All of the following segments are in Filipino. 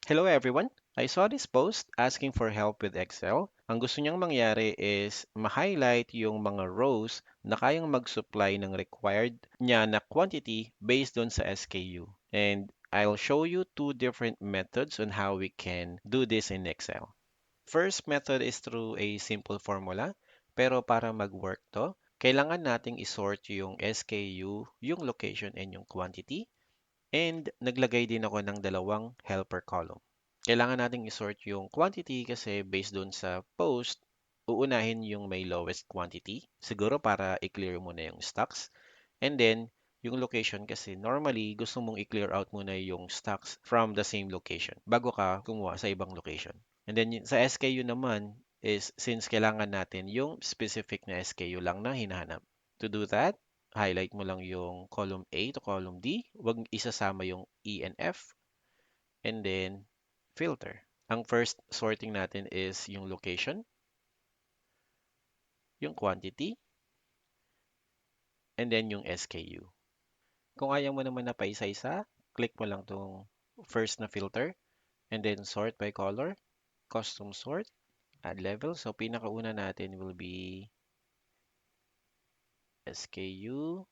Hello everyone! I saw this post asking for help with Excel. Ang gusto niyang mangyari is ma-highlight yung mga rows na kayang mag-supply ng required niya na quantity based on sa SKU. And I'll show you two different methods on how we can do this in Excel. First method is through a simple formula, pero para mag-work to, kailangan nating isort yung SKU, yung location, and yung quantity. And naglagay din ako ng dalawang helper column. Kailangan nating isort yung quantity kasi based doon sa post, uunahin yung may lowest quantity. Siguro para i-clear muna yung stocks. And then, yung location kasi normally gusto mong i-clear out muna yung stocks from the same location bago ka kumuha sa ibang location. And then sa SKU naman is since kailangan natin yung specific na SKU lang na hinahanap. To do that, highlight mo lang yung column A to column D. Huwag isasama yung E and F. And then, filter. Ang first sorting natin is yung location, yung quantity, and then yung SKU. Kung ayaw mo naman na paisa-isa, click mo lang tong first na filter, and then sort by color, custom sort, add level. So, pinakauna natin will be SKU,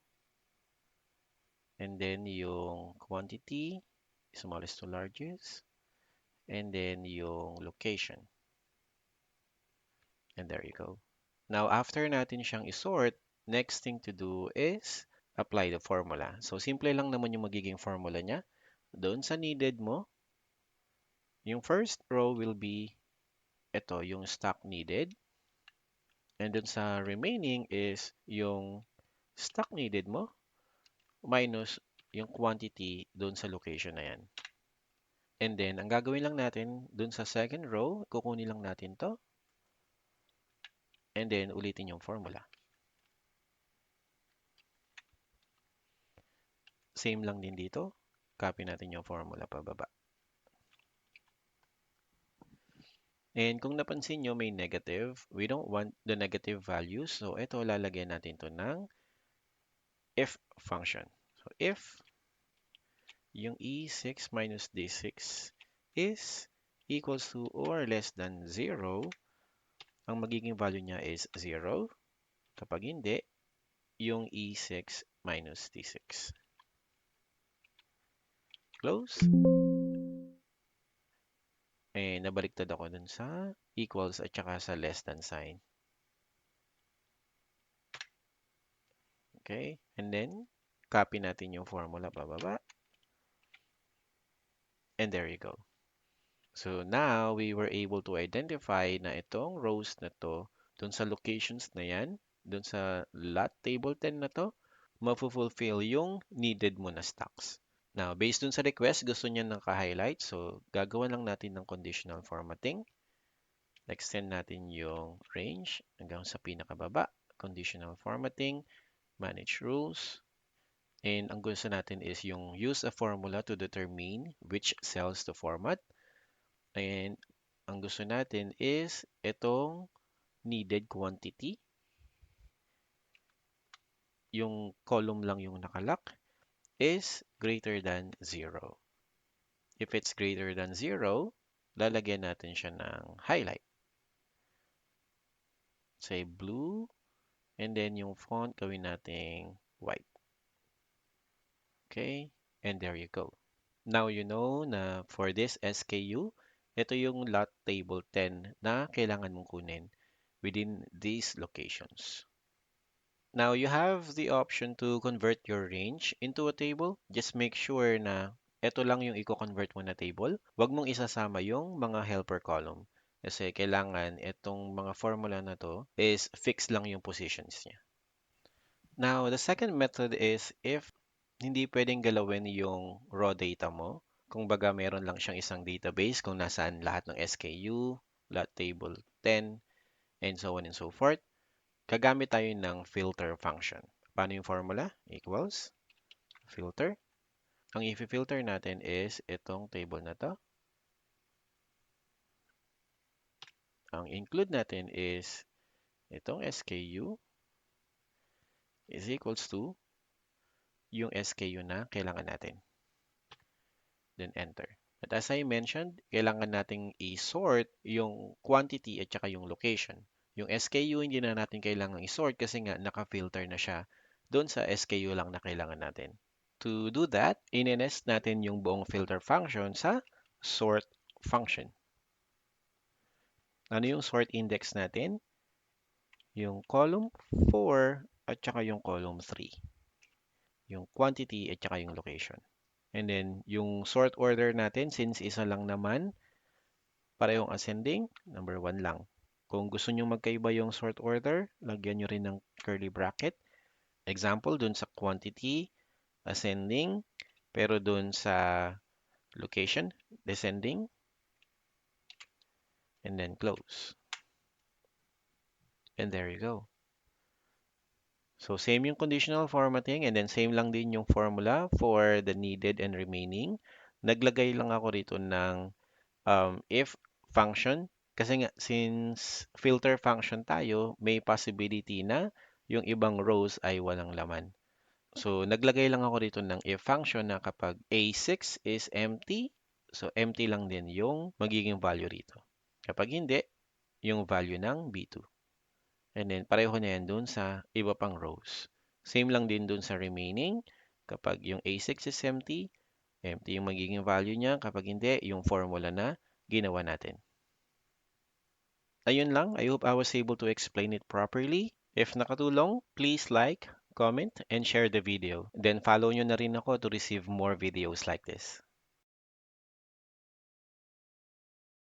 and then yung quantity, smallest to largest, and then yung location. And there you go. Now, after natin siyang isort, next thing to do is apply the formula. So, simple lang naman yung magiging formula niya. Doon sa needed mo, yung first row will be ito, yung stock needed. And doon sa remaining is yung stock needed mo minus yung quantity doon sa location na yan. And then, ang gagawin lang natin doon sa second row, kukunin lang natin to. And then, ulitin yung formula. Same lang din dito. Copy natin yung formula pababa. And kung napansin nyo, may negative. We don't want the negative values. So, ito, lalagyan natin to ng if function. So, if yung E6 minus D6 is equals to or less than 0, ang magiging value niya is 0. Kapag hindi, yung E6 minus D6. Close. And nabaliktad ako dun sa equals at saka sa less than sign. Okay? And then, copy natin yung formula pababa. And there you go. So now, we were able to identify na itong rows na to, dun sa locations na yan, dun sa lot table 10 na to, mafulfill yung needed mo na stocks. Now, based dun sa request, gusto niya naka-highlight. So, gagawa lang natin ng conditional formatting. Extend natin yung range hanggang sa pinakababa. Conditional formatting, manage rules. And ang gusto natin is yung use a formula to determine which cells to format. And ang gusto natin is itong needed quantity. Yung column lang yung nakalock is greater than 0. If it's greater than 0, lalagyan natin siya ng highlight. Say blue, and then yung font gawin nating white. Okay, and there you go. Now you know na for this SKU, ito yung lot table 10 na kailangan mong kunin within these locations. Now you have the option to convert your range into a table. Just make sure na ito lang yung i-convert mo na table. Huwag mong isasama yung mga helper column. Kasi kailangan itong mga formula na to is fixed lang yung positions niya. Now, the second method is if hindi pwedeng galawin yung raw data mo, kung baga meron lang siyang isang database kung nasaan lahat ng SKU, lot table 10, and so on and so forth, gagamit tayo ng filter function. Paano yung formula? Equals filter. Ang i-filter natin is itong table na to. Ang include natin is itong SKU is equals to yung SKU na kailangan natin. Then enter. At as I mentioned, kailangan nating i-sort yung quantity at saka yung location. Yung SKU hindi na natin kailangan i-sort kasi nga naka-filter na siya doon sa SKU lang na kailangan natin. To do that, inenest natin yung buong filter function sa sort function. Ano yung sort index natin? Yung column 4 at saka yung column 3. Yung quantity at saka yung location. And then, yung sort order natin, since isa lang naman, parehong ascending, number 1 lang. Kung gusto nyo magkaiba yung sort order, lagyan nyo rin ng curly bracket. Example, dun sa quantity, ascending, pero dun sa location, descending, and then close. And there you go. So same yung conditional formatting and then same lang din yung formula for the needed and remaining. Naglagay lang ako rito ng if function kasi nga since filter function tayo, may possibility na yung ibang rows ay walang laman. So naglagay lang ako rito ng if function na kapag A6 is empty, so empty lang din yung magiging value rito. Kapag hindi, yung value ng B2. And then, pareho na yan dun sa iba pang rows. Same lang din dun sa remaining. Kapag yung A6 is empty, empty yung magiging value niya. Kapag hindi, yung formula na ginawa natin. Ayun lang. I hope I was able to explain it properly. If nakatulong, please like, comment, and share the video. Then follow nyo na rin ako to receive more videos like this.